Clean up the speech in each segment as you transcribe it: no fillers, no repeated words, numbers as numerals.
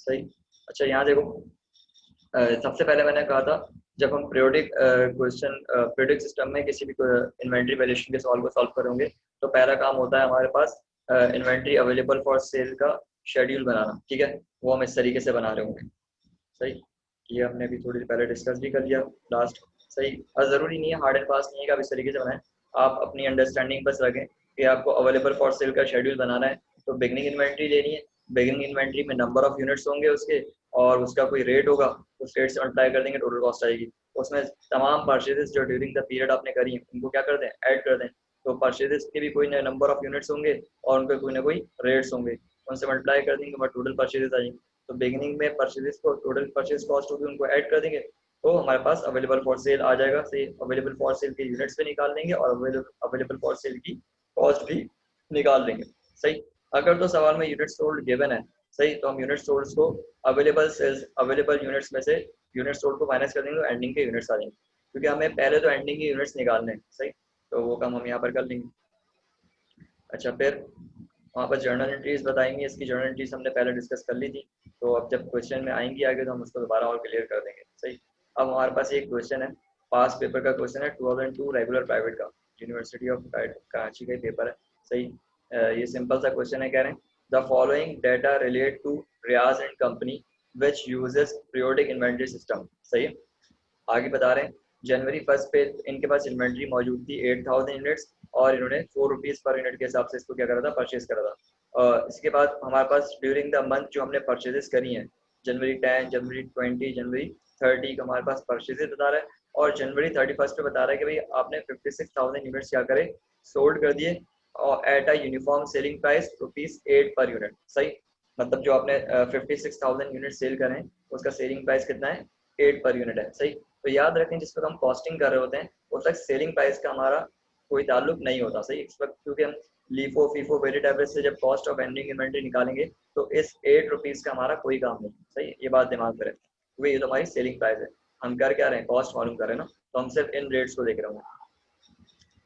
सही। अच्छा यहाँ देखो, सबसे पहले मैंने कहा था जब हम पीरियोडिक क्वेश्चन पीरियोडिक सिस्टम में किसी भी इन्वेंट्री वैल्यूएशन के सवाल को सॉल्व करेंगे तो पहला काम होता है हमारे पास इन्वेंट्री अवेलेबल फॉर सेल का शेड्यूल बनाना। ठीक है, वो हम इस तरीके से बना रहे होंगे। सही, ये हमने अभी थोड़ी देर पहले डिस्कस भी कर लिया लास्ट। सही, और ज़रूरी नहीं है हार्ड एंड फास्ट नहीं है कि आप इस तरीके से बनाएं, आप अपनी अंडरस्टैंडिंग बस रखें कि आपको अवेलेबल फॉर सेल का शेड्यूल बनाना है। तो बिगनिंग इन्वेंट्री लेनी है, बिगनिंग इन्वेंट्री में नंबर ऑफ यूनिट्स होंगे उसके, और उसका कोई रेट होगा, उस रेट से मल्टीप्लाई कर देंगे, टोटल कॉस्ट आएगी। उसमें तमाम परचेजेस जो ड्यूरिंग द पीरियड आपने करी है उनको क्या कर दें, ऐड कर दें। तो परचेजेस के भी कोई नंबर ऑफ यूनिट्स होंगे और उनके कोई ना कोई रेट्स होंगे, उनसे मल्टीप्लाई कर देंगे और टोटल परचेजेस आ जाएंगे। तो बिगिनिंग में परचेजेस को टोटल परचेज कॉस्ट होगी उनको ऐड कर देंगे, तो हमारे पास अवेलेबल फॉर सेल आ जाएगा। सही, अवेलेबल फॉर सेल के यूनिट्स भी निकाल देंगे और अवेलेबल फॉर सेल की कॉस्ट भी निकाल देंगे। सही, अगर तो सवाल में यूनिट सोल्ड गिवन है, सही, तो हम यूनिट सोल्ड को अवेलेबल सेल्स अवेलेबल यूनिट्स में से यूनिट सोल्ड को माइनस कर देंगे तो एंडिंग के यूनिट्स आ जाएंगे, क्योंकि हमें पहले तो एंडिंग के यूनिट्स निकालने हैं। सही, तो वो काम हम यहाँ पर कर लेंगे। अच्छा, फिर वहाँ पर जर्नल एंट्रीज बताएंगे, इसकी जर्नल एंट्रीज हमने पहले डिस्कस कर ली थी, तो अब जब क्वेश्चन में आएंगी आगे तो हम उसको दोबारा और क्लियर कर देंगे। सही, अब हमारे पास एक क्वेश्चन है, पास पेपर का क्वेश्चन है 2002 रेगुलर प्राइवेट का, यूनिवर्सिटी ऑफ कराची का ही पेपर है। सही, ये सिंपल सा क्वेश्चन है, कह रहे हैं the following data relate to Riyaz and company which uses periodic inventory system. सही, आगे बता रहे हैं जनवरी 1 पे इनके पास इन्वेंट्री मौजूद थी 8000 यूनिट्स, और इन्होंने ₹4 पर यूनिट के हिसाब से इसको क्या करा था, परचेज करा था। इसके बाद हमारे पास ड्यूरिंग द मंथ जो हमने परचेजेस करी हैं, जनवरी 10, जनवरी 20, जनवरी 30 का हमारे पास परचेजेस बता रहा है, और जनवरी 31 पे बता रहा है कि भाई आपने 56,000 यूनिट्स क्या करे, सोल्ड कर दिए, और at a uniform selling price ₹8 per unit. सही, मतलब जो आपने 56,000 यूनिट सेल करें उसका सेलिंग प्राइस कितना है, 8 पर यूनिट है। सही, तो याद रखें जिस वक्त हम कॉस्टिंग कर रहे होते हैं उस वक्त सेलिंग प्राइस का हमारा कोई ताल्लुक नहीं होता। सही, इस वक्त क्योंकि हम लीफो फीफो वेटेड एवरेज से जब कॉस्ट ऑफ एंडिंग इन्वेंट्री निकालेंगे तो इस ₹8 का हमारा कोई काम नहीं। सही, ये बात दिमाग में रखें, क्योंकि ये तो हमारी सेलिंग प्राइस है, हम कर क्या रहे हैं, कॉस्ट मालूम कर रहे हैं ना, तो हम सिर्फ इन रेट्स को देख रहे होंगे।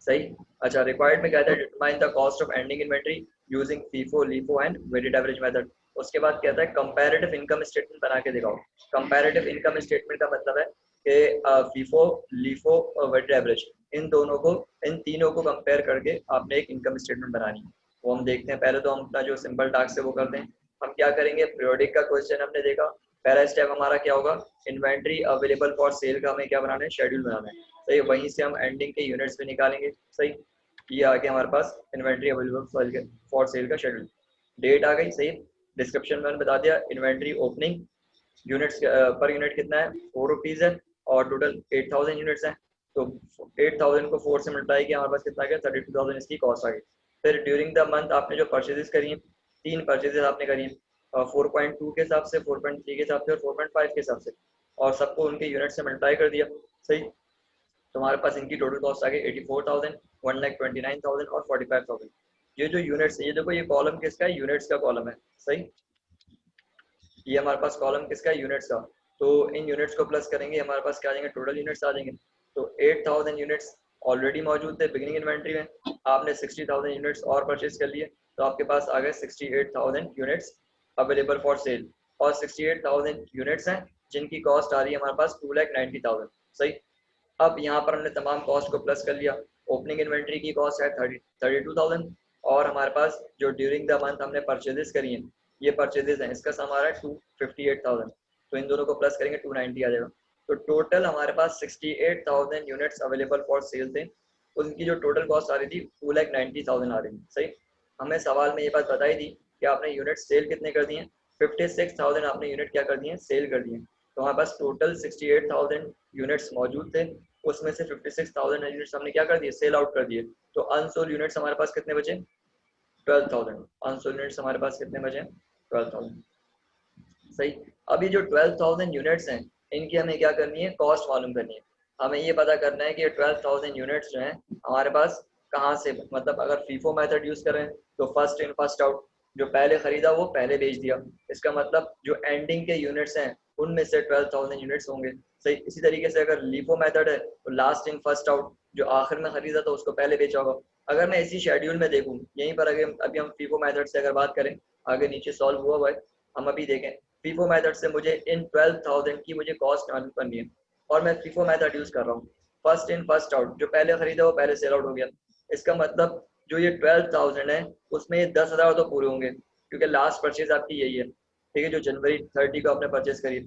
सही, अच्छा रिक्वायर्ड में कहता है determine the cost of ending inventory using FIFO LIFO and weighted average method. उसके बाद कहता है कंपैरेटिव इनकम स्टेटमेंट बना के दिखाओ। कंपैरेटिव इनकम स्टेटमेंट का मतलब है कि फीफो लीफो और वेटेड एवरेज इन दोनों को, इन तीनों को कंपेयर करके आपने एक इनकम स्टेटमेंट बनानी है। वो हम देखते हैं, पहले तो हम अपना जो सिंपल टास्क है वो करते हैं। हम क्या करेंगे, पीरियोडिक का क्वेश्चन हमने देखा, पहला स्टेप हमारा क्या होगा, इन्वेंट्री अवेलेबल फॉर सेल का हमें क्या बनाना है, शेड्यूल बनाना है। सही, वहीं से हम एंडिंग के यूनिट्स भी निकालेंगे। सही, ये आ गया हमारे पास इन्वेंट्री अवेलेबल फॉर सेल का शेड्यूल, डेट आ गई। सही, डिस्क्रिप्शन में बता दिया inventory opening units per unit कितना है, ₹4 है, और टोटल 8000 यूनिट्स हैं, तो 8000 को 4 से मल्टीप्लाई किया, हमारे पास कितना आ गया, 32,000 इसकी कॉस्ट आ गई। फिर ड्यूरिंग द मंथ आपने जो परचेजेस करी हैं, 3 परचेजेस आपने करी हैं, 4.2 के हिसाब से, 4.3 के हिसाब से और 4.5 के हिसाब से, और सबको उनके यूनिट से मल्टीप्लाई कर दिया। सही, तो हमारे पास इनकी टोटल कॉस्ट आ गई 84,000, 1,29,000 और 45,000। ये जो यूनिट्स है, ये देखो ये कॉलम किसका है, यूनिट्स का कॉलम है। सही, ये हमारे पास कॉलम किसका है, यूनिट्स का। तो इन यूनिट्स को प्लस करेंगे, हमारे पास क्या आ जाएंगे, टोटल यूनिट्स आ जाएंगे। तो 8000 यूनिट्स ऑलरेडी मौजूद थे बिगिनिंग इन्वेंट्री में, आपने 60,000 यूनिट्स और परचेज कर लिए, तो आपके पास आ गए 68,000 यूनिट्स अवेलेबल फॉर सेल, और 68,000 यूनिट्स हैं जिनकी कॉस्ट आ रही है हमारे पास 2,90,000। सही, अब यहाँ पर हमने तमाम कॉस्ट को प्लस कर लिया। ओपनिंग इन्वेंट्री की कॉस्ट है 32,000, और हमारे पास जो ड्यूरिंग द मंथ हमने परचेजेस करी हैं, ये परचेजेस हैं, इसका सम आ रहा है 258,000, तो इन दोनों को प्लस करेंगे 290 आ जाएगा। तो टोटल हमारे पास 68,000 यूनिट्स अवेलेबल फॉर सेल थे, उनकी जो टोटल कॉस्ट आ रही थी 2,90,000 आ रही थी। सही, हमें सवाल में ये बात बताई थी कि आपने यूनिट सेल कितने कर दिए, 56,000 आपने यूनिट क्या कर दिए, सेल कर दिए। तो हमारे पास टोटल 68,000 यूनिट्स मौजूद थे, उसमें से 56,000 यूनिट्स हमने क्या कर दिए, सेल आउट कर दिए। तो अनसोल्ड यूनिट्स हमारे पास कितने बचे, 12,000। अनसोल्ड यूनिट्स हमारे पास कितने बचे, 12,000। सही, अभी जो 12,000 यूनिट्स हैं इनकी हमें क्या करनी है, कॉस्ट मालूम करनी है। हमें ये पता करना है कि 12,000 यूनिट्स जो हैं हमारे पास कहाँ से, मतलब अगर फीफो मेथड यूज करें तो फर्स्ट इन फर्स्ट आउट, जो पहले खरीदा वो पहले बेच दिया, इसका मतलब जो एंडिंग के यूनिट्स हैं उनमें से 12,000 यूनिट्स होंगे। सही, इसी तरीके से अगर लीफो मेथड है तो लास्ट इन फर्स्ट आउट, जो आखिर में खरीदा तो उसको पहले बेचा होगा। अगर मैं इसी शेड्यूल में देखूँ, यहीं पर अगर अभी हम फीफो मेथड से अगर बात करें, आगे नीचे सॉल्व हुआ है, हम अभी देखें फीफो मेथड से मुझे इन 12,000 की मुझे कॉस्ट मालूम करनी है और मैं फीफो मेथड यूज कर रहा हूँ। फर्स्ट इन फर्स्ट आउट, जो पहले खरीदा वो पहले सेल आउट हो गया। इसका मतलब जो ये 12,000 है उसमें ये 10,000 तो पूरे होंगे क्योंकि लास्ट परचेज आपकी यही है, ठीक है, जो जनवरी 30 को आपने परचेज करी।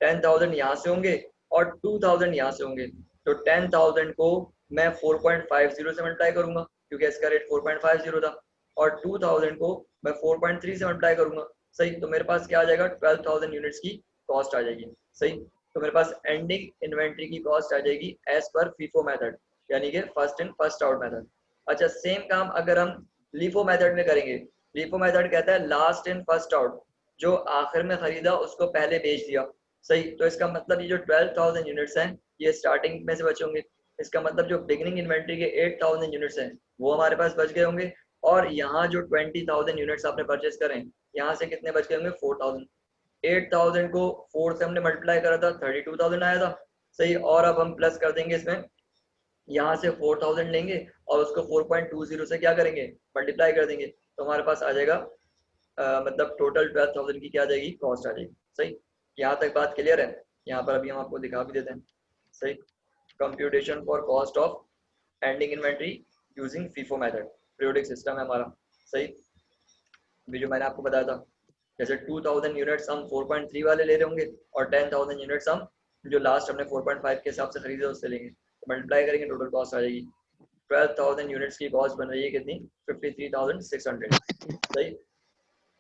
10,000 यहाँ से होंगे और 2,000 यहाँ से होंगे, तो 10,000 को मैं 4.50 से मल्टीप्लाई करूंगा क्योंकि इसका रेट 4.50 था, और 2,000 को मैं 4.3 से मल्टीप्लाई करूंगा। सही, तो मेरे पास क्या आ जाएगा, 12,000 यूनिट्स की कॉस्ट आ जाएगी। सही, तो मेरे पास एंडिंग इन्वेंट्री की कॉस्ट आ जाएगी एज पर फीफो मेथड, यानी कि first in first out method. अच्छा, सेम काम अगर हम लीफो मेथड में करेंगे, लीफो मेथड कहता है लास्ट इन फर्स्ट आउट, जो आखिर में खरीदा उसको पहले बेच दिया। सही, तो इसका मतलब ये जो 12,000 यूनिट्स हैं ये स्टार्टिंग में से बचे होंगे। इसका मतलब जो बिगिनिंग इन्वेंट्री के 8,000 यूनिट्स हैं वो हमारे पास बच गए होंगे, और यहाँ जो 20,000 यूनिट्स आपने परचेज करें यहाँ से कितने बच गए होंगे, 4,000। 8,000 को 4 से हमने मल्टीप्लाई करा था, 32,000 आया था। सही, और अब हम प्लस कर देंगे इसमें, यहाँ से 4,000 लेंगे और उसको 4.20 से क्या करेंगे, मल्टीप्लाई कर देंगे, तो हमारे पास आ जाएगा मतलब टोटल 12,000 की क्या आ जाएगी, कॉस्ट आ जाएगी। सही, यहाँ तक बात क्लियर है। यहाँ पर अभी हम आपको दिखा भी देते हैं। सही, computation for cost of ending inventory using FIFO method, periodic system है हमारा। सही, अभी जो मैंने आपको बताया था, जैसे 2,000 यूनिट्स हम 4.3 वाले ले रहे होंगे और 10,000 यूनिट्स हम जो लास्ट हमने 4.5 के हिसाब से खरीदे उससे लेंगे, तो मल्टीप्लाई करेंगे टोटल कॉस्ट आ जाएगी। 12,000 यूनिट्स की कॉस्ट बन रही है कितनी, 53,600। सही,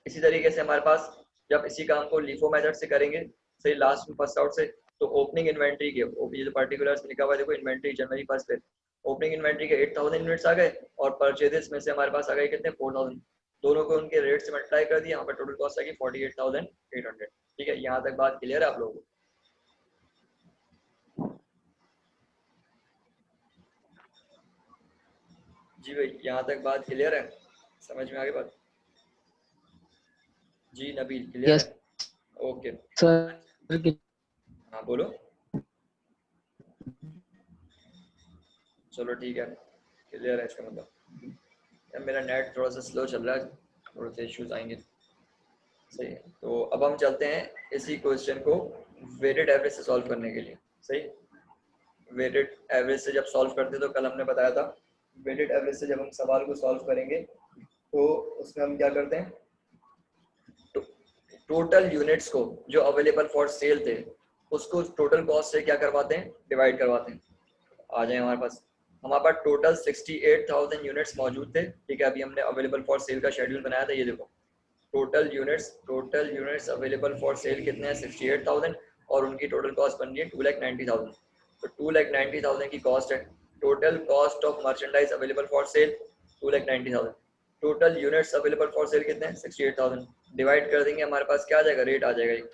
इसी तरीके से हमारे पास जब इसी काम को लीफो मेथड से करेंगे, सही, लास्ट में फर्स्ट आउट से, तो ओपनिंग इन्वेंट्री के ये जो पर्टिकुलर्स लिखा हुआ है देखो, इन्वेंट्री जनवरी फर्स्ट है, ओपनिंग इन्वेंट्री के 8,000 यूनिट्स आ गए और परचेजेस में से हमारे पास आ गए कितने, 4,000। दोनों को उनके रेट से मल्टीप्लाई कर दिया, यहाँ पर टोटल कॉस्ट आ गई 48,800। ठीक है, यहाँ तक बात क्लियर है आप लोगों को। जी भाई, यहाँ तक बात क्लियर है, समझ में आ गई बात? जी नबील, क्लियर है? Okay sir. हाँ बोलो। चलो ठीक है, क्लियर है इसका मतलब। यार मेरा नेट थोड़ा सा स्लो चल रहा है, थोड़े से इश्यूज आएंगे। सही है, तो अब हम चलते हैं इसी क्वेश्चन को वेटेड एवरेज से सॉल्व करने के लिए। सही, वेटेड एवरेज से जब सॉल्व करते तो कल हमने बताया था, वेटेड एवरेज से जब हम सवाल को सॉल्व करेंगे तो उसमें हम क्या करते हैं, टोटल यूनिट्स को जो अवेलेबल फॉर सेल थे उसको टोटल कॉस्ट से क्या करवाते हैं, डिवाइड करवाते हैं। आ जाए हमारे पास टोटल 68,000 यूनिट्स मौजूद थे। ठीक है, अभी हमने अवेलेबल फॉर सेल का शेड्यूल बनाया था, ये देखो total units available for sale कितने हैं, 68,000, और उनकी टोटल कॉस्ट बन रही है 2,90,000। तो 2,90,000 की कॉस्ट है। Total cost of merchandise available for sale 2,90,000, total units available for sale कितने हैं, 68,000, डिवाइड कर देंगे, हमारे पास क्या आ जाएगा, रेट आ जाएगा।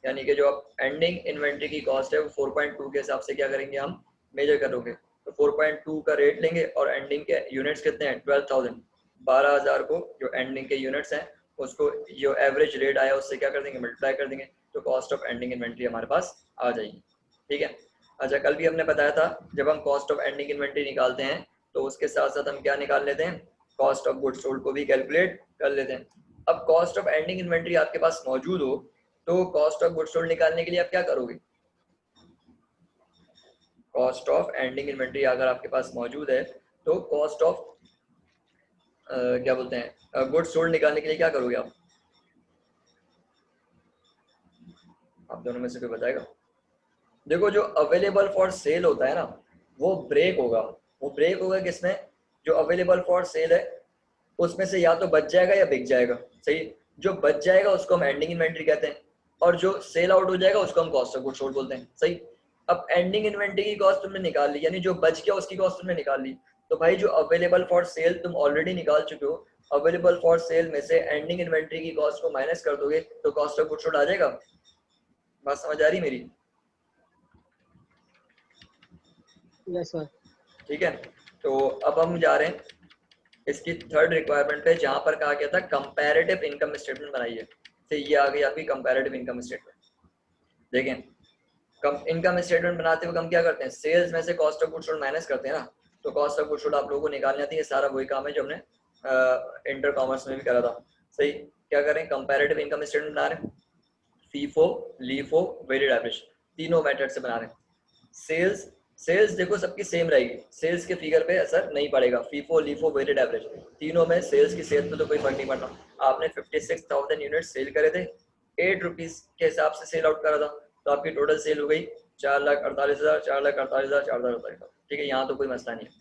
यानी कि जो आप एंडिंग इन्वेंट्री की कॉस्ट है वो 4.2 के हिसाब से क्या करेंगे, हम मेजर करोगे, तो 4.2 का रेट लेंगे और एंडिंग के यूनिट्स कितने हैं, 12,000, 12,000 को जो एंडिंग के यूनिट्स हैं उसको जो एवरेज रेट आया उससे क्या कर देंगे, मल्टीप्लाई कर देंगे, तो कॉस्ट ऑफ एंडिंग इन्वेंट्री हमारे पास आ जाएगी। ठीक है। अच्छा, कल भी हमने बताया था जब हम कॉस्ट ऑफ एंडिंग इन्वेंट्री निकालते हैं तो उसके साथ साथ हम क्या निकाल लेते हैं, कॉस्ट ऑफ गुड्स सोल्ड को भी कैलकुलेट कर लेते हैं। अब कॉस्ट ऑफ एंडिंग इन्वेंट्री आपके पास मौजूद हो तो कॉस्ट ऑफ गुड्स सोल्ड निकालने के लिए आप क्या करोगे, कॉस्ट ऑफ एंडिंग इन्वेंट्री अगर आपके पास मौजूद है तो कॉस्ट ऑफ क्या बोलते हैं, गुड्स सोल्ड निकालने के लिए क्या करोगे आप दोनों में से कोई बताएगा? देखो, जो अवेलेबल फॉर सेल होता है ना वो ब्रेक होगा, वो ब्रेक होगा किसमें, जो अवेलेबल फॉर सेल है उसमें से या तो बच जाएगा या बिक जाएगा। सही, जो बच जाएगा उसको हम एंडिंग इन्वेंट्री कहते हैं और जो सेल आउट हो जाएगा उसको हम कॉस्ट ऑफ गुड्स सोल्ड बोलते हैं। सही, अब एंडिंग इन्वेंट्री की कॉस्ट तुमने निकाल ली, यानी जो बच गया उसकी कॉस्ट तुमने निकाल ली, तो भाई जो अवेलेबल फॉर सेल तुम ऑलरेडी निकाल चुके हो, अवेलेबल फॉर सेल में से एंडिंग इन्वेंट्री की कॉस्ट को माइनस कर दोगे तो कॉस्ट ऑफ गुड्स सोल्ड आ जाएगा। बात समझ आ रही मेरी? Yes sir. ठीक है, तो अब हम जा रहे हैं इसकी थर्ड रिक्वायरमेंट पे, जहां पर कहा गया था कंपैरेटिव इनकम स्टेटमेंट बनाइए। तो ये आ गई आपकी कंपैरेटिव इनकम स्टेटमेंट। देखें, इनकम स्टेटमेंट बनाते हुए हम क्या करते हैं, सेल्स में से cost of goods sold minus करते हैं ना, तो कॉस्ट ऑफ गुड्स सोल्ड आप लोगों को निकालनी आती है। ये सारा वही काम है जो हमने इंटर कॉमर्स में भी करा था। सही, क्या करें, कंपैरेटिव इनकम स्टेटमेंट बना रहे हैं, फीफो, लीफो, वेटेड एवरेज, तीनों मेथड से बना रहे हैं। सेल्स देखो सबकी सेम रहेगी, सेल्स के फिगर पे असर नहीं पड़ेगा। फीफो, लीफो, वेटेड एवरेज, तीनों में सेल्स की सेल पे तो कोई फर्क नहीं पड़ता। आपने 56,000 यूनिट सेल करे थे, 8 रुपीज के हिसाब से सेल आउट करा था, तो आपकी टोटल सेल हो गई 4,48,000, 4,48,000, 4,48,000। ठीक है, यहाँ तो कोई मसला नहीं है।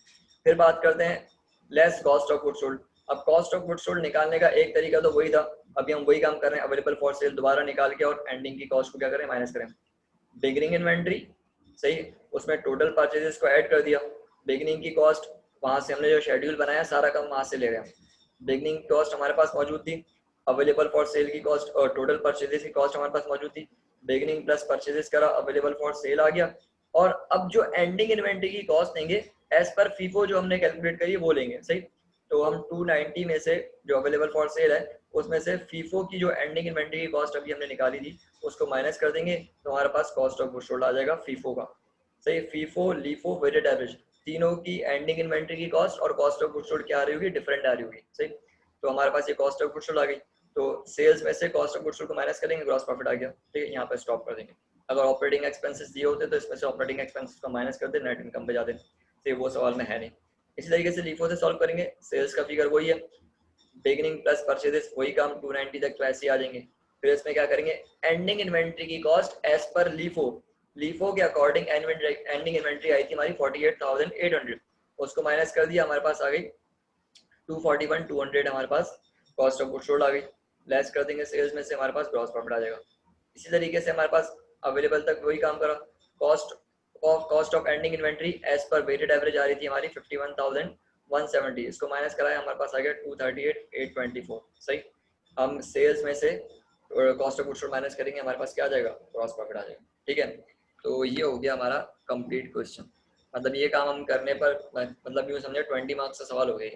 फिर बात करते हैं less cost of good sold. अब कॉस्ट ऑफ गुड सोल्ड निकालने का एक तरीका तो वही था, अभी हम वही काम कर रहे हैं, अवेलेबल फॉर सेल दोबारा निकाल के और एंडिंग की कॉस्ट को क्या करें, माइनस करें। बिगिनिंग इन्वेंट्री, सही, उसमें टोटल परचेजेस को ऐड कर दिया, बिगिनिंग की कॉस्ट वहां से हमने जो शेड्यूल बनाया सारा काम वहां से ले रहे हैं। बिगिनिंग कॉस्ट हमारे पास मौजूद थी, अवेलेबल फॉर सेल की कॉस्ट और टोटल परचेजेस की कॉस्ट हमारे पास मौजूद थी, बिगिनिंग प्लस परचेजेस करा, अवेलेबल फॉर सेल आ गया। और अब जो एंडिंग इन्वेंट्री की कॉस्ट लेंगे एज पर फीफो जो हमने कैलकुलेट करी वो लेंगे, सही। तो हम 290 में से जो अवेलेबल फॉर सेल है उसमें से फीफो की जो एंडिंग इन्वेंट्री की कॉस्ट अभी हमने निकाली थी उसको माइनस कर देंगे, तो हमारे पास कॉस्ट ऑफ गुड्स सोल्ड आ जाएगा फीफो का, सही। फीफो, लीफो, वेटेड एवरेज, तीनों की एंडिंग इन्वेंट्री की कॉस्ट और कॉस्ट ऑफ गुड्स सोल्ड क्या आ रही होगी, डिफरेंट आ रही होगी, सही। तो हमारे पास ये कॉस्ट ऑफ गुड्स सोल्ड आ गई, तो सेल्स में से कॉस्ट ऑफ गुड्स सोल्ड को माइनस करेंगे, ग्रॉस प्रॉफिट आ गया, ठीक है, यहाँ पे स्टॉप कर देंगे। अगर ऑपरेटिंग एक्सपेंसेस दिए होते तो इसमें से ऑपरेटिंग एक्सपेंसेस को माइनस कर दे, नेट इनकम पे जाते, तो वो सवाल में है नहीं। इसी तरीके से लीफो से सॉल्व करेंगे, सेल्स का फिगर वही है, बिगिनिंग प्लस परचेजेस वही काम, 290 तक तो ऐसे ही आ जाएंगे। फिर इसमें क्या करेंगे, एंडिंग इन्वेंट्री की कॉस्ट एज पर लीफो, लीफो के अकॉर्डिंग एंडिंग इन्वेंट्री आई थी हमारी 48,800, उसको माइनस कर दिया, हमारे पास आ गई 241,200, हमारे पास कॉस्ट ऑफ गुड्स सोल्ड आ गई, लेस कर देंगे सेल्स में से, हमारे पास ग्रॉस प्रॉफिट आ जाएगा। इसी तरीके से हमारे पास अवेलेबल तक वही काम करा, cost of ending inventory as per weighted average आ रही थी हमारी 51,170, इसको माइनस कराया, हमारे पास आ गया 238,824, सही। हम सेल्स में से cost of goods sold minus करेंगे, हमारे पास क्या आ जाएगा, ग्रॉस प्रॉफिट आ जाएगा, ठीक है। तो ये हो गया हमारा कंप्लीट क्वेश्चन, मतलब ये काम हम करने पर मतलब यूँ समझे 20 मार्क्स का सवाल हो गया,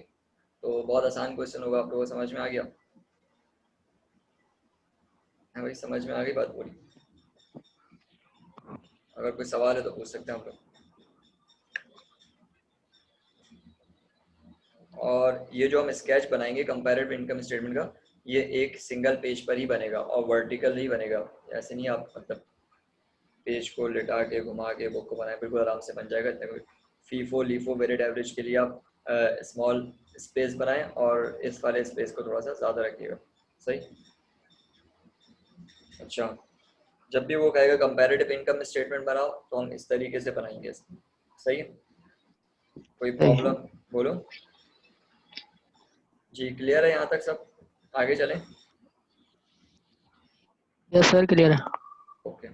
तो बहुत आसान क्वेश्चन होगा, आप लोगों को समझ में आ गया है भाई, समझ में आ गई बात पूरी? अगर कोई सवाल है तो पूछ सकते हैं आप लोग। और ये जो हम स्केच बनाएंगे कंपैरेटिव इनकम स्टेटमेंट का, ये एक सिंगल पेज पर ही बनेगा और वर्टिकल ही बनेगा, ऐसे नहीं आप मतलब पेज को लिटा के घुमा के बुक को बनाए, बिल्कुल आराम से बन जाएगा। इतने फीफो, लीफो, वेटेड एवरेज के लिए आप स्मॉल स्पेस बनाएं और इस वाले स्पेस को थोड़ा सा ज़्यादा रखिएगा, सही। अच्छा, जब भी वो कहेगा कंपैरेटिव इनकम स्टेटमेंट बनाओ तो हम इस तरीके से बनाएंगे, सही है। कोई प्रॉब्लम बोलो जी, क्लियर है यहाँ तक सब, आगे चलें? यस सर, क्लियर है। ओके,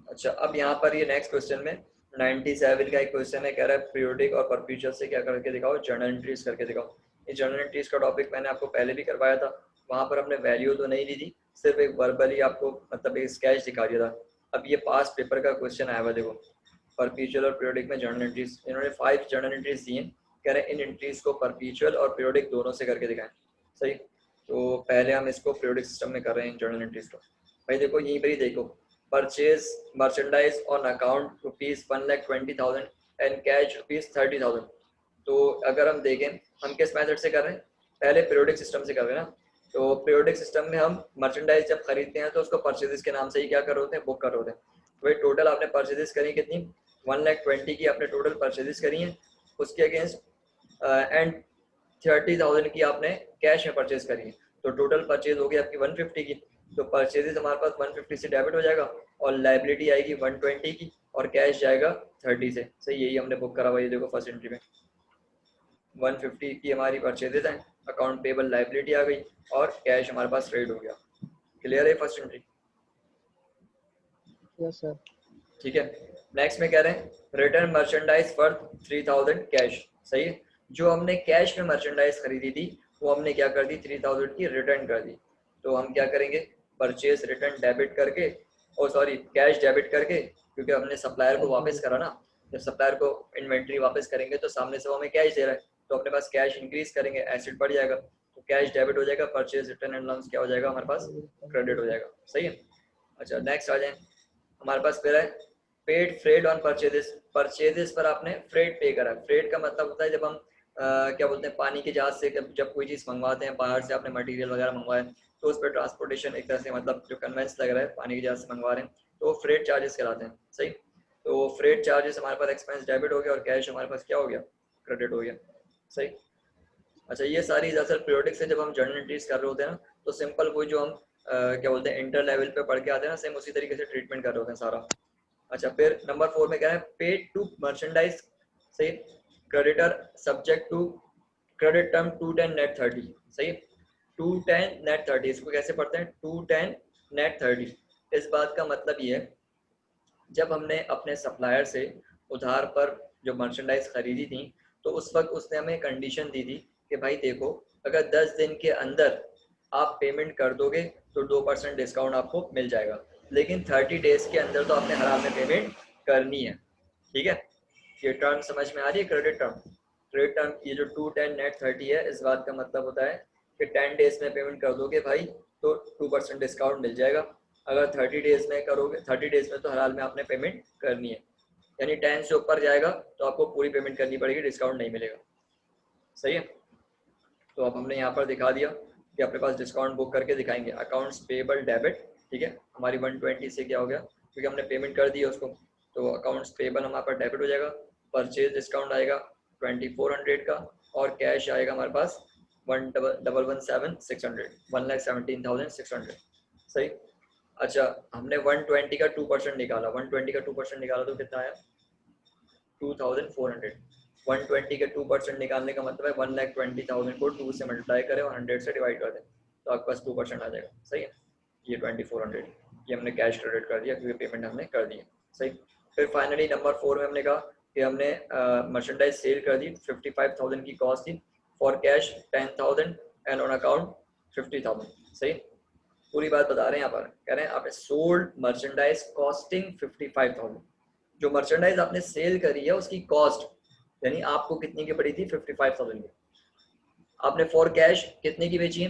अच्छा, अब यहाँ पर ये नेक्स्ट क्वेश्चन में 97 का एक क्वेश्चन है, कह रहा है पीरियोडिक और परपेचुअल से क्या करके दिखाओ, जर्नल एंट्रीज करके दिखाओ। ये जर्नल एंट्रीज का टॉपिक मैंने आपको पहले भी करवाया था, वहाँ पर हमने वैल्यू तो नहीं दी थी, सिर्फ एक वर्बली आपको मतलब एक स्केच दिखा दिया था। अब ये पास पेपर का क्वेश्चन आया हुआ, देखो परपेचुअल और पीरियोडिक में जर्नल एंट्रीज, इन्होंने 5 जर्नल एंट्रीज दिए, कह रहे हैं इन एंट्रीज को परपेचुअल और पीरियोडिक दोनों से करके दिखाएं, सही। तो पहले हम इसको पीरियोडिक सिस्टम में कर रहे हैं जर्नल एंट्रीज को। भाई देखो यहीं पर ही देखो, purchase merchandise on account ₹1,20,000 and cash ₹30,000। तो अगर हम देखें हम किस मेथड से कर रहे हैं, पहले पीरियोडिक सिस्टम से कर रहे हैं ना, तो पीरियोडिक सिस्टम में हम मर्चेंडाइज जब खरीदते हैं तो उसको परचेजेस के नाम से ही क्या कर होते हैं, बुक कर होते हैं। वही टोटल आपने परचेजेस करी कितनी, 1,20,000 की आपने टोटल परचेजेस करी हैं, उसके अगेंस्ट एंड 30,000 की आपने कैश में परचेज करी है, तो टोटल परचेज होगी आपकी 150 की। तो परचेजेस हमारे पास 150 से डेबिट हो जाएगा और लाइबिलिटी आएगी 120 की और कैश जाएगा 30 से, सही। यही हमने बुक करा हुआ, ये देखो फर्स्ट एंट्री में 150 की हमारी परचेजेस हैं, अकाउंट पेबल लाइबिलिटी आ गई और कैश हमारे पास ट्रेड हो गया। क्लियर है फर्स्ट एंट्री? Yes sir. ठीक है, नेक्स्ट में कह रहे हैं रिटर्न मर्चेंडाइज फॉर 3,000 कैश, सही है। जो हमने कैश में मर्चेंडाइज खरीदी थी वो हमने क्या कर दी, 3,000 की रिटर्न कर दी। तो हम क्या करेंगे, परचेज रिटर्न डेबिट करके, ओ सॉरी कैश डेबिट करके, क्योंकि हमने सप्लायर को वापस करा ना, जब सप्लायर को इन्वेंट्री वापस करेंगे तो सामने से वो हमें कैश दे रहा है, तो अपने पास कैश इंक्रीज करेंगे, एसेट बढ़ जाएगा, तो कैश डेबिट हो जाएगा, परचेज रिटर्न एंड अलाउंस क्या हो जाएगा हमारे पास, क्रेडिट हो जाएगा, सही है। अच्छा नेक्स्ट आ जाए, हमारे पास फिर है paid freight on purchases, purchases पर आपने फ्रेड पे करा। फ्रेड का मतलब होता है जब हम क्या बोलते हैं, पानी के जहाज से जब कोई चीज़ मंगवाते हैं बाहर से, आपने मटेरियल वगैरह मंगवाए, तो तो उस पर ट्रांसपोर्टेशन एक तरह से मतलब जो कन्वेंस लग रहा है पानी की जहाज से मंगवा रहे हैं तो फ्रेट चार्जेस कहलाते हैं। सही, तो फ्रेट चार्जेस हमारे पास एक्सपेंस डेबिट हो गया और कैश हमारे पास क्या हो गया, क्रेडिट हो गया। सही। अच्छा, ये सारी दरअसल पीरियोडिक से जब हम जर्नल एंट्रीज कर रहे होते हैं ना तो सिंपल वही जो हम क्या बोलते हैं इंटर लेवल पे पढ़ के आते हैं ना, सेम उसी तरीके से ट्रीटमेंट कर रहे होते हैं सारा। अच्छा, फिर नंबर 4 में क्या है, पेड टू मर्चेंडाइज। सही, creditor subject to credit term 210 net 30। सही, 210 नेट 30 इसको कैसे पढ़ते हैं, 210 नेट 30। इस बात का मतलब ये है, जब हमने अपने सप्लायर से उधार पर जो मर्चेंडाइज खरीदी थी तो उस वक्त उसने हमें कंडीशन दी थी कि भाई देखो, अगर 10 दिन के अंदर आप पेमेंट कर दोगे तो 2% डिस्काउंट आपको मिल जाएगा, लेकिन 30 डेज के अंदर तो आपने हर हाल में पेमेंट करनी है। ठीक है, ये टर्म समझ में आ रही है, क्रेडिट टर्म। क्रेडिट टर्म ये जो 210 नेट 30 है, इस बात का मतलब होता है कि 10 डेज में पेमेंट कर दोगे भाई तो 2% डिस्काउंट मिल जाएगा। अगर 30 डेज में करोगे, 30 डेज में तो हर हाल में आपने पेमेंट करनी है, यानी 10 से ऊपर जाएगा तो आपको पूरी पेमेंट करनी पड़ेगी, डिस्काउंट नहीं मिलेगा। सही है, तो अब हमने यहाँ पर दिखा दिया कि अपने पास डिस्काउंट बुक करके दिखाएंगे अकाउंट्स पेबल डेबिट। ठीक है, हमारी 120 से क्या हो गया, क्योंकि हमने पेमेंट कर दी है उसको, तो अकाउंट्स पेबल हमारे पास डेबिट हो जाएगा। परचेज डिस्काउंट आएगा 2400 का और कैश आएगा हमारे पास 1,117,600, 1,17,600। सही। अच्छा, हमने 120 का 2% निकाला, 120 का 2% निकाला तो कितना आया, 2,400। 120 के 2% निकालने का मतलब है 1,20,000 को 2 से मल्टीप्लाई करें और 100 से डिवाइड कर दें तो आपके पास 2% आ जाएगा। सही है, ये 2,400 ये हमने कैश क्रेडिट कर दिया क्योंकि पेमेंट हमने कर दी है। सही। फिर फाइनली नंबर 4 में हमने कहा कि हमने मर्चेंडाइज सेल कर दी, 55,000 की कॉस्ट थी, for cash 10,000 and on account 50,000। सही, पूरी बात बता रहे हैं यहाँ पर, कह रहे हैं आपने सोल्ड मर्चेंडाइज कॉस्टिंग 55,000। जो मर्चेंडाइज आपने सेल करी है उसकी कॉस्ट यानी आपको कितनी की पड़ी थी, 55,000 की। आपने फॉर कैश कितने की बेची है,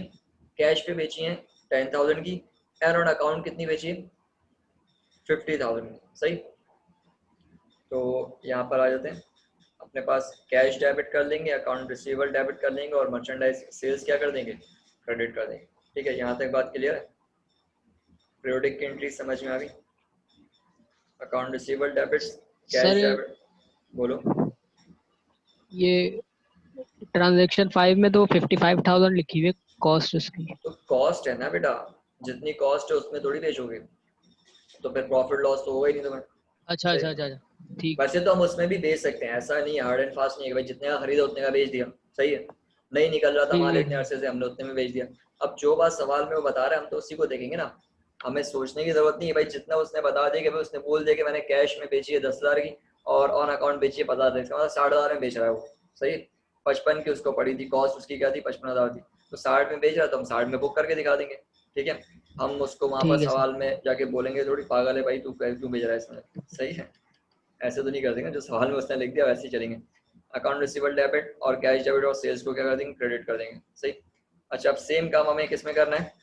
कैश पे बेची है 10,000 की, एंड ऑन अकाउंट कितनी बेची है, 50,000 की। सही, तो यहाँ पर आ जाते हैं, अपने पास कैश डेबिट कर लेंगे, अकाउंट रिसीवेबल डेबिट कर लेंगे और मर्चेंडाइज सेल्स क्या कर देंगे, क्रेडिट कर देंगे। ठीक है, यहाँ तक बात क्लियर है, पीरियोडिक की एंट्री समझ में आ गई, account receivable debits, cash sir debit. बोलो। ये ट्रांजैक्शन 5 में तो 55,000 लिखी हुई है कॉस्ट उसकी। तो कॉस्ट है ना बेटा, जितनी कॉस्ट है उसमें थोड़ी बेचोगे, तो फिर प्रॉफिट लॉस तो होगा ही नहीं तुम्हें। अच्छा सही। अच्छा अच्छा अच्छा, ठीक। वैसे तो हम उसमें भी बेच सकते हैं, ऐसा नहीं है, हार्ड एंड फास्ट नहीं है कि भाई जितने का खरीदा उतने का बेच दिया। सही है, नहीं निकल रहा था ठीक माल है इतने ठीक। अरसे से, हमने उतने में बेच दिया। अब जो बात सवाल में वो बता रहा है हम तो उसी को देखेंगे ना, हमें सोचने की जरूरत नहीं है भाई, जितना उसने बता दिया कि भाई उसने बोल दिया कि मैंने कैश में बेची है 10,000 की और ऑन अकाउंट बेची है 50,000, इसका मतलब 60,000 में बेच रहा है वो। सही, 55 की उसको पड़ी थी कॉस्ट, उसकी क्या थी, 55,000 थी, तो 60 में बेच रहा तो हम 60 में बुक करके दिखा देंगे। ठीक है, हम उसको वहां पर ठीक है सर। सवाल में जाके बोलेंगे थोड़ी पागल है भाई तू क्यों बेच रहा है इसमें। सही है, ऐसे तो नहीं कर देंगे, जो सवाल में उसने लिख दिया वैसे ही चलेंगे। अकाउंट रिसीवेबल डेबिट और कैश डेबिट और सेल्स को क्या कर देंगे, क्रेडिट कर देंगे। सही। अच्छा, अब सेम काम हमें किस में करना है,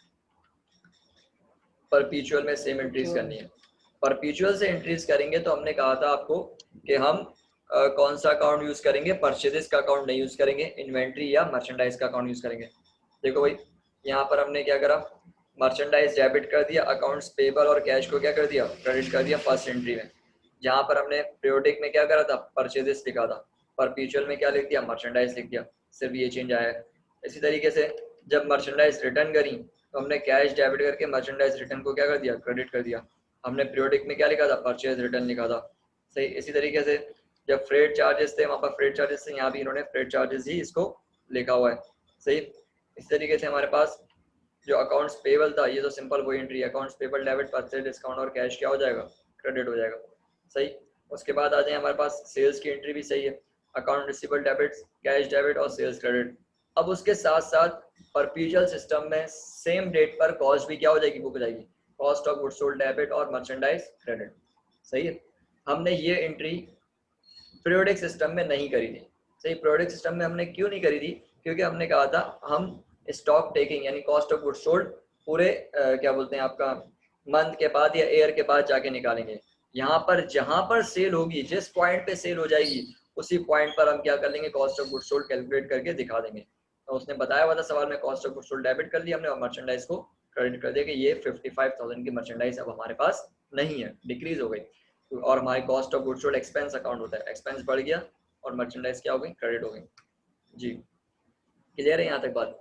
परपीचुअल में सेम एंट्रीज परपेचुअल। करनी है। परपीचुअल से एंट्रीज करेंगे तो हमने कहा था आपको कि हम कौन सा अकाउंट यूज करेंगे, परचेजेस का अकाउंट नहीं यूज करेंगे, इन्वेंट्री या मर्चेंडाइज का अकाउंट यूज करेंगे। देखो भाई, यहाँ पर हमने क्या करा, मर्चेंडाइज डेबिट कर दिया, अकाउंट्स पेबल और कैश को क्या कर दिया, क्रेडिट कर दिया फर्स्ट एंट्री में। जहाँ पर हमने पीरियोडिक में क्या करा था, परचेजेस लिखा था, परपीचुअल में क्या लिख दिया, मर्चेंडाइज लिख दिया, सिर्फ ये चेंज आया है। इसी तरीके से जब मर्चेंडाइज रिटर्न करी तो हमने कैश डेबिट करके मर्चेंडाइज रिटर्न को क्या कर दिया, क्रेडिट कर दिया। हमने पीरियोडिक में क्या लिखा था, परचेज रिटर्न लिखा था। सही, इसी तरीके से जब फ्रेट चार्जेस थे वहाँ पर फ्रेट चार्जेस थे, यहाँ भी इन्होंने फ्रेट चार्जेस ही इसको लिखा हुआ है। सही, इस तरीके से हमारे पास जो अकाउंट्स पेबल था ये तो सिंपल वही entry, accounts payable debit, purchase discount और कैश क्या हो जाएगा, क्रेडिट हो जाएगा। सही, उसके बाद आ जाए हमारे पास सेल्स की एंट्री भी सही है, account receivable debit, cash debit और सेल्स क्रेडिट। अब उसके साथ साथ परपीचुअल सिस्टम में सेम डेट पर कॉस्ट भी क्या हो जाएगी, बुक हो जाएगी, cost of goods sold debit और मर्चेंडाइज क्रेडिट। सही है, हमने ये एंट्री पीरियोडिक सिस्टम में नहीं करी थी। सही, पीरियोडिक सिस्टम में हमने क्यों नहीं करी थी, क्योंकि हमने कहा था हम स्टॉक टेकिंग यानी कॉस्ट ऑफ गुड्स सोल्ड पूरे क्या बोलते हैं आपका मंथ के बाद या ईयर के बाद जाके निकालेंगे। यहाँ पर जहां पर सेल होगी, जिस पॉइंट पे सेल हो जाएगी उसी पॉइंट पर हम क्या कर लेंगे, cost of goods sold calculate करके दिखा देंगे। तो उसने बताया हुआ था सवाल में, cost of goods sold debit कर लिया हमने और मर्चेंडाइज को क्रेडिट कर दिया कि ये 55,000 की मर्चेंडाइज अब हमारे पास नहीं है, डिक्रीज हो गई। और हमारी cost of goods sold expense account होता है, एक्सपेंस बढ़ गया और मर्चेंडाइज क्या हो गई, क्रेडिट हो गई। जी क्लियर है यहाँ तक बात?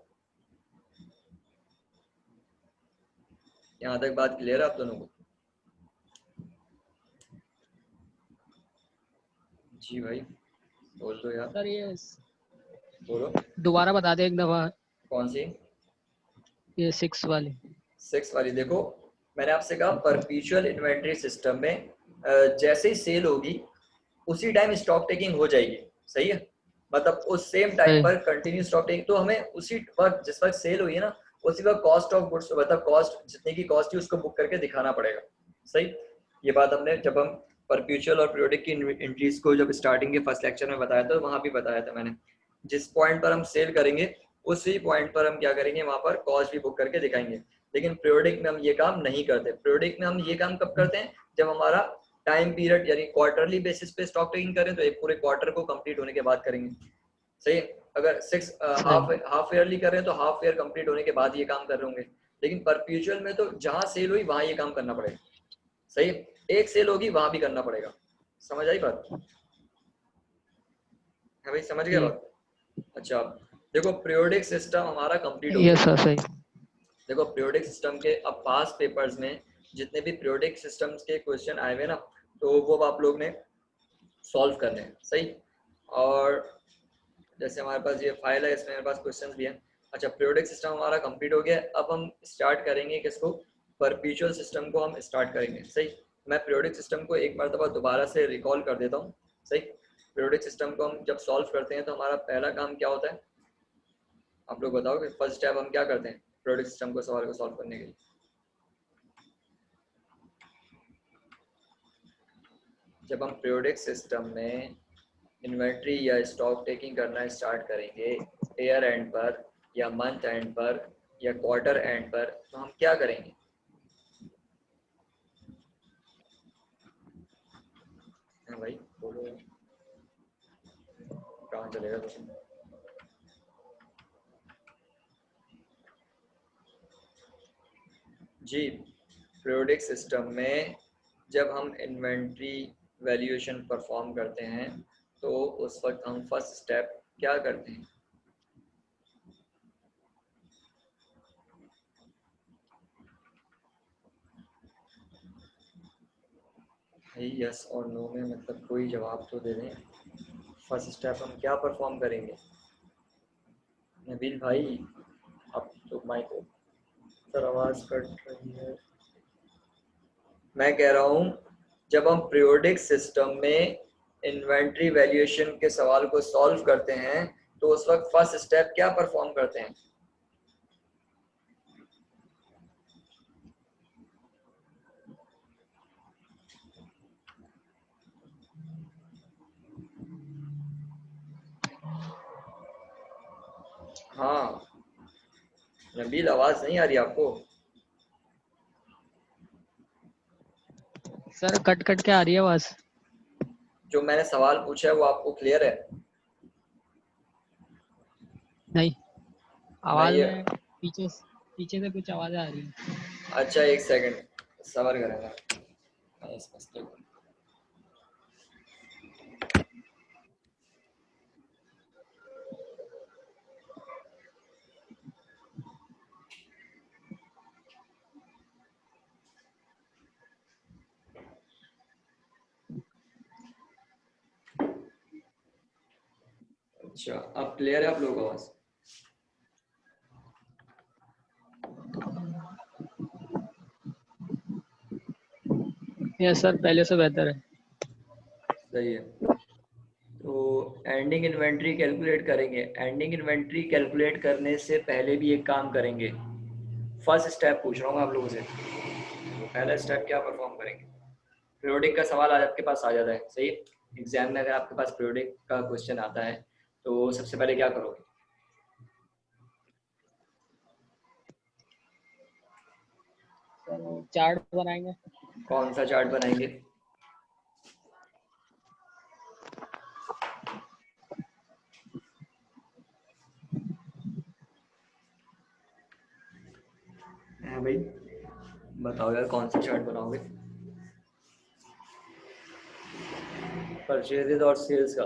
यहाँ तक बात क्लियर है आप दोनों को? जी भाई बोल दो यार। सर ये बोलो। दोबारा बता दे एक दफा। कौन सी? ये 6 वाली। 6 वाली देखो, मैंने आपसे कहा परपीचुअल इन्वेंट्री सिस्टम में जैसे ही सेल होगी उसी टाइम स्टॉक टेकिंग हो जाएगी, सही है? मतलब उस सेम टाइम सही। पर कंटिन्यू स्टॉक टेकिंग, तो हमें उसी वक्त जिस वक्त सेल हुई है ना, उसी वक्त कॉस्ट ऑफ गुड्स मतलब कॉस्ट जितने की कॉस्ट थी उसको बुक करके दिखाना पड़ेगा, सही? ये बात हमने जब हम परपीचुअल और पीरियोडिक की एंट्रीज को जब स्टार्टिंग के फर्स्ट लेक्चर में बताया था, वहां भी बताया था मैंने, जिस पॉइंट पर हम सेल करेंगे उसी पॉइंट पर हम क्या करेंगे, वहां पर कॉस्ट भी बुक करके दिखाएंगे। लेकिन पीरियोडिक में हम ये काम नहीं करते। पीरियोडिक में हम ये काम कब करते हैं, जब हमारा टाइम पीरियड यानी क्वार्टरली बेसिस पे स्टॉक टेकिंग करें तो एक पूरे क्वार्टर को कंप्लीट होने के बाद करेंगे, सही? अगर हाफ सही। हाफ ईयरली कर रहे हैं तो हाफ ईयर कंप्लीट होने के बाद ये काम कर रहे होंगे। लेकिन परपेचुअल में तो जहां सेल हुई वहां ये काम करना पड़ेगा, सही? एक सेल होगी वहां भी करना पड़ेगा। समझ आई बात? है भाई, समझ गए जी। बात? अच्छा देखो, पीरियोडिक सिस्टम हमारा कंप्लीट हो यस गया। सर सही। देखो पीरियोडिक सिस्टम के अब पास पेपर्स में जितने भी पीरियोडिक सिस्टम्स के क्वेश्चन आए हुए ना, तो वो आप लोग ने सॉल्व करने हैं, सही? और जैसे हमारे पास ये फाइल है, इसमें हमारे पास क्वेश्चंस भी हैं। अच्छा पीरियोडिक सिस्टम हमारा कंप्लीट हो गया, अब हम स्टार्ट करेंगे किसको, परपेचुअल सिस्टम को हम स्टार्ट करेंगे, सही? मैं पीरियोडिक सिस्टम को एक मरतबा दोबारा से रिकॉल कर देता हूँ, सही? पीरियोडिक सिस्टम को हम जब सॉल्व करते हैं तो हमारा पहला काम क्या होता है, आप लोग बताओ कि फर्स्ट स्टेप हम क्या करते हैं पीरियोडिक सिस्टम को सवाल को सॉल्व करने के लिए? जब हम पीरियोडिक सिस्टम में इन्वेंट्री या स्टॉक टेकिंग करना स्टार्ट करेंगे ईयर एंड पर या मंथ एंड पर या क्वार्टर एंड पर, तो हम क्या करेंगे? हाँ भाई बोलो, कहाँ चलेगा तुम? जी पीरियोडिक सिस्टम में जब हम इन्वेंट्री वैल्यूएशन परफॉर्म करते हैं तो उस वक्त हम फर्स्ट स्टेप क्या करते हैं? यस और नो में मतलब कोई जवाब तो दे दें। फर्स्ट स्टेप हम क्या परफॉर्म करेंगे? नबील भाई अब तो माइक सर आवाज़ कट रही है। मैं कह रहा हूँ जब हम पीरियोडिक सिस्टम में इन्वेंट्री वैल्यूएशन के सवाल को सॉल्व करते हैं तो उस वक्त फर्स्ट स्टेप क्या परफॉर्म करते हैं? हाँ नबील आवाज़ नहीं आ रही आपको? सर कट कट के आ रही है आवाज। जो मैंने सवाल पूछा है वो आपको क्लियर है? नहीं, मैं आवाज ये में पीछे पीछे से कुछ आवाज आ रही है। अच्छा एक सेकंड सबर करेंगे मैं इस मसले को। अच्छा अब क्लियर है आप लोगों को आवाज़? यस सर पहले से बेहतर है। सही है। तो एंडिंग इन्वेंट्री कैलकुलेट करेंगे। एंडिंग इन्वेंट्री कैलकुलेट करने से पहले भी एक काम करेंगे। फर्स्ट स्टेप पूछ रहा हूँ आप लोगों से, तो पहला स्टेप क्या परफॉर्म करेंगे? पीरियोडिक का सवाल आज आपके पास आ जाता है, सही? एग्जाम में अगर आपके पास पीरियोडिक का क्वेश्चन आता है तो सबसे पहले क्या करोगे? सर चार्ट बनाएंगे। कौन सा चार्ट बनाएंगे? भाई बताओ यार कौन सा चार्ट बनाओगे? परचेजेज और सेल्स का,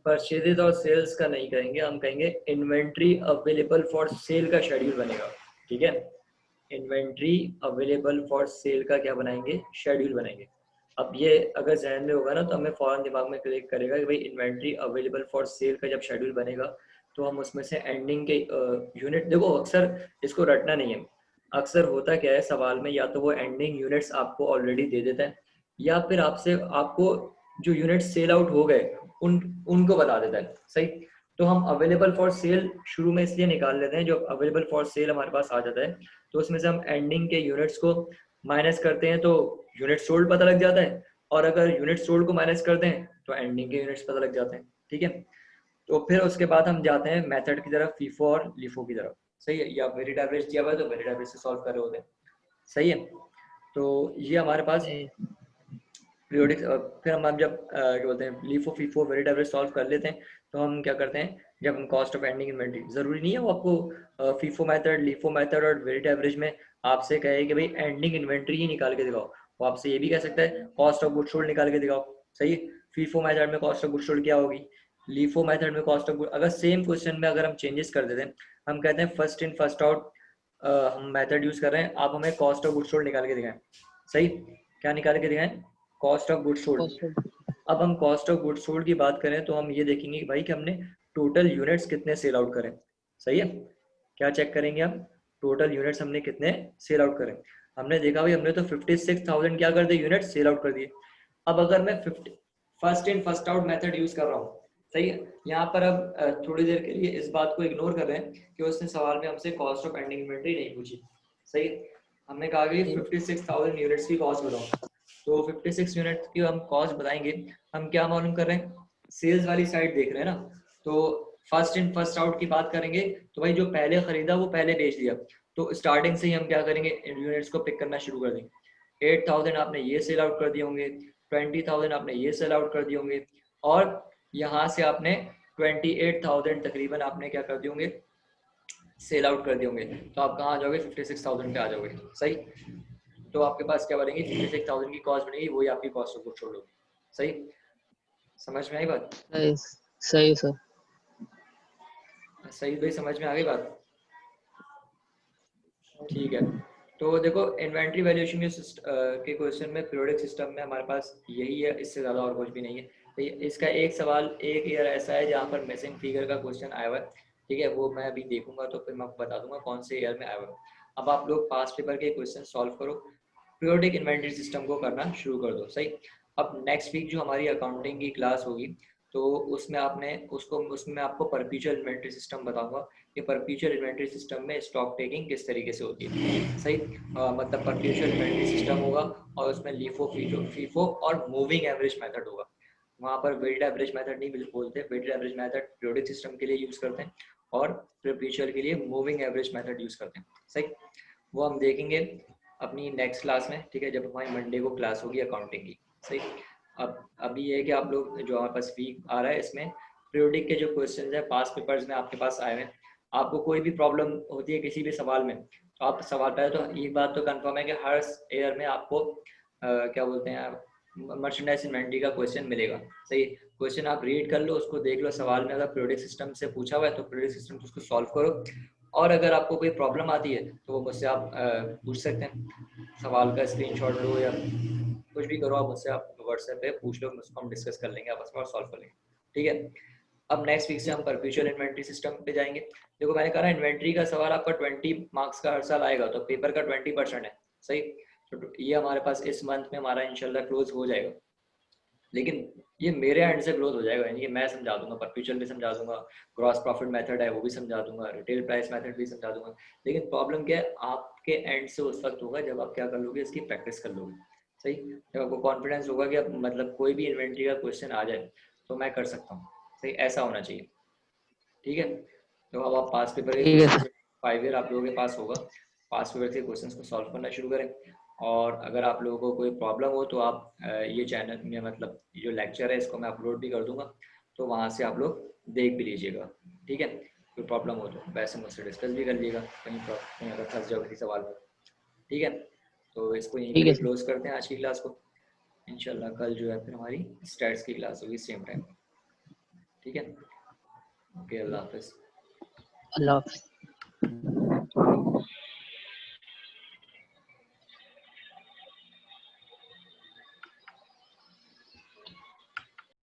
परचेजेज और सेल्स का नहीं कहेंगे, हम कहेंगे इन्वेंट्री अवेलेबल फॉर सेल का शेड्यूल बनेगा। ठीक है, इन्वेंट्री अवेलेबल फॉर सेल का क्या बनाएंगे? शेड्यूल बनाएंगे। अब ये अगर जहन में होगा ना तो हमें फौरन दिमाग में क्लिक करेगा कि भाई इन्वेंट्री अवेलेबल फॉर सेल का जब शेड्यूल बनेगा तो हम उसमें से एंडिंग के यूनिट, देखो अक्सर इसको रटना नहीं है। अक्सर होता क्या है सवाल में, या तो वो एंडिंग यूनिट्स आपको ऑलरेडी दे देता है, या फिर आपसे आपको जो यूनिट सेल आउट हो गए उनको बता देता है। सही, तो हम अवेलेबल फॉर सेल शुरू में इसलिए निकाल लेते हैं, जो अवेलेबल फॉर सेल हमारे पास आ जाता है तो उसमें से हम एंडिंग के यूनिट्स को माइनस करते हैं तो यूनिट सोल्ड पता लग जाता है, और अगर यूनिट सोल्ड को माइनस करते हैं तो एंडिंग के यूनिट्स पता लग जाते हैं। ठीक है, तो फिर उसके बाद हम जाते हैं मेथड की तरफ, फीफो और लिफो की तरफ। सही है, या वेरिएट एवरेज दिया हुआ है तो वेरिएट एवरेज से सॉल्व कर रहे होते हैं। सही है, तो ये हमारे पास पीरियोडिक। फिर हम जब क्या बोलते हैं LIFO FIFO variate average solve कर लेते हैं तो हम क्या करते हैं, जब हम कॉस्ट ऑफ एंडिंग इन्वेंट्री, जरूरी नहीं है वो आपको फीफो मेथड, लीफो मेथड और वेरिएट एवरेज में आपसे कहे कि भाई एंडिंग इन्वेंट्री ही निकाल के दिखाओ, वो आपसे ये भी कह सकता है कॉस्ट ऑफ गुड्स सोल्ड निकाल के दिखाओ। सही है, फीफो मेथड में कॉस्ट ऑफ गुड्स सोल्ड क्या होगी, लीफो मेथड में कॉस्ट ऑफ गुड, अगर सेम क्वेश्चन में अगर हम चेंजेस कर देते हैं, हम कहते हैं फर्स्ट इन फर्स्ट आउट हम मेथड यूज कर रहे हैं, आप हमें कॉस्ट ऑफ गुड्स सोल्ड निकाल के दिखाएं। सही, क्या निकाल के दिखाएं? Cost of goods sold. अब हम कॉस्ट ऑफ गुड्स सोल्ड की बात करें तो हम ये देखेंगे कि भाई कि हमने टोटल यूनिट्स कितने सेल आउट करें। सही है, क्या चेक करेंगे हम? टोटल यूनिट्स हमने कितने सेल आउट करें। हमने देखा भाई हमने तो 56,000 क्या कर दिए, यूनिट्स सेल आउट कर दिए। अब अगर मैं first in first out method use कर रहा हूँ, सही है, यहाँ पर अब थोड़ी देर के लिए इस बात को इग्नोर कर रहे हैं कि उसने सवाल में हमसे कॉस्ट ऑफ एंडिंग इन्वेंट्री नहीं पूछी। सही है, हमने कहा कि 56,000 यूनिट्स की कॉस्ट बताओ, तो 56 यूनिट की हम कॉस्ट बताएंगे। हम क्या मालूम कर रहे हैं, सेल्स वाली साइड देख रहे हैं ना, तो फर्स्ट इन फर्स्ट आउट की बात करेंगे तो भाई जो पहले खरीदा वो पहले बेच दिया, तो स्टार्टिंग से ही हम क्या करेंगे, यूनिट्स को पिक करना शुरू कर देंगे। 8,000 आपने ये सेल आउट कर दिए होंगे, 20,000 आपने ये सेल आउट कर दिए होंगे, और यहाँ से आपने 28,000 तकरीबन आपने क्या कर दिए होंगे, सेल आउट कर दिए होंगे। तो आप कहाँ आ जाओगे, 56,000 पे आ जाओगे। सही, तो आपके पास क्या बनेगी, 56,000 की कॉस्ट बनेगी, वही आपकी कॉस्ट ऑफ गुड्स सोल्ड होगी। सही, समझ में आई बात? सही सही सर। सही भाई, समझ में आ गई बात? ठीक है, तो देखो इन्वेंट्री वैल्यूएशन के क्वेश्चन में पीरियोडिक सिस्टम में हमारे पास यही है, इससे ज़्यादा और कुछ भी नहीं है। तो इसका एक सवाल एक ईयर ऐसा है जहाँ पर मिसिंग फिगर का क्वेश्चन आया हुआ है। ठीक है, वो मैं अभी देखूंगा तो फिर मैं आपको बता दूंगा कौन से ईयर में आया हुआ है। अब आप लोग पास्ट पेपर के क्वेश्चन सॉल्व करो, पीरियोडिक इन्वेंट्री सिस्टम को करना शुरू कर दो। सही, अब नेक्स्ट वीक जो हमारी अकाउंटिंग की क्लास होगी तो उसमें उसमें आपको परपेचुअल इन्वेंट्री सिस्टम बताऊंगा कि परपेचुअल इन्वेंट्री सिस्टम में स्टॉक टेकिंग किस तरीके से होती है। सही, मतलब परपेचुअल इन्वेंट्री सिस्टम होगा और उसमें लीफो फीफो और मूविंग एवरेज मेथड होगा। वहाँ पर वेटेड एवरेज मेथड नहीं बोलते, weighted average method periodic system के लिए यूज करते हैं और परपेचुअल के लिए मूविंग एवरेज मेथड यूज करते हैं। सही, वो हम देखेंगे अपनी नेक्स्ट क्लास में। ठीक है, जब हमारी मंडे को क्लास होगी अकाउंटिंग की। सही, अब अभी ये है कि आप लोग जो हमारे पास वीक आ रहा है इसमें पीरियोडिक के जो क्वेश्चन है पास पेपर्स में आपके पास आए हैं, आपको कोई भी प्रॉब्लम होती है किसी भी सवाल में तो आप सवाल पहले तो ये बात तो कंफर्म है कि हर ईयर में आपको क्या बोलते हैं मर्चेंडाइज इन्वेंट्री का क्वेश्चन मिलेगा। सही, क्वेश्चन आप रीड कर लो, उसको देख लो, सवाल में अगर पीरियोडिक सिस्टम से पूछा हुआ है तो पीरियोडिक सिस्टम से उसको सॉल्व करो, और अगर आपको कोई प्रॉब्लम आती है तो वो मुझसे आप पूछ सकते हैं। सवाल का स्क्रीनशॉट लो या कुछ भी करो, आप मुझसे आप व्हाट्सएप पे पूछ लो, उसको हम डिस्कस कर लेंगे आपस में और सॉल्व कर लेंगे। ठीक है, अब नेक्स्ट वीक से हम परपेचुअल इन्वेंट्री सिस्टम पे जाएंगे। देखो मैंने कहा इन्वेंट्री का सवाल आपका 20 मार्क्स का हर साल आएगा तो पेपर का 20% है। सही, तो ये हमारे पास इस मंथ में हमारा इंशाल्लाह क्लोज हो जाएगा, लेकिन ये मेरे एंड से क्लोज हो जाएगा, यानी कि मैं समझा दूंगा, परपेचुअल भी समझा दूंगा, ग्रॉस प्रॉफिट मेथड है वो भी समझा दूंगा, रिटेल प्राइस मेथड भी समझा दूंगा। लेकिन प्रॉब्लम क्या है, आपके एंड से उस वक्त होगा जब आप क्या कर लोगे, इसकी प्रैक्टिस कर लोगे। सही, जब आपको कॉन्फिडेंस होगा कि अब मतलब कोई भी इन्वेंट्री का क्वेश्चन आ जाए तो मैं कर सकता हूँ। सही, ऐसा होना चाहिए। ठीक है, तो अब आप पास पेपर के ठीक है क्वेश्चन सर। 5 ईयर आप लोगों के पास होगा, पास पेपर के क्वेश्चंस को सॉल्व करना शुरू करें। और अगर आप लोगों को कोई प्रॉब्लम हो तो आप ये चैनल में मतलब जो लेक्चर है इसको मैं अपलोड भी कर दूंगा, तो वहाँ से आप लोग देख भी लीजिएगा। ठीक है, कोई प्रॉब्लम हो तो वैसे मुझसे डिस्कस भी कर लीजिएगा, कहीं अगर फंस जाओ किसी सवाल में। ठीक है, तो इसको यहीं ठीक पे है सर। क्लोज करते हैं आज की क्लास को। इंशाल्लाह कल जो है फिर हमारी स्टैट्स की क्लास होगी सेम टाइम। ठीक है, ओके, अल्लाह हाफिज़। अल्लाह हाफ़िज़।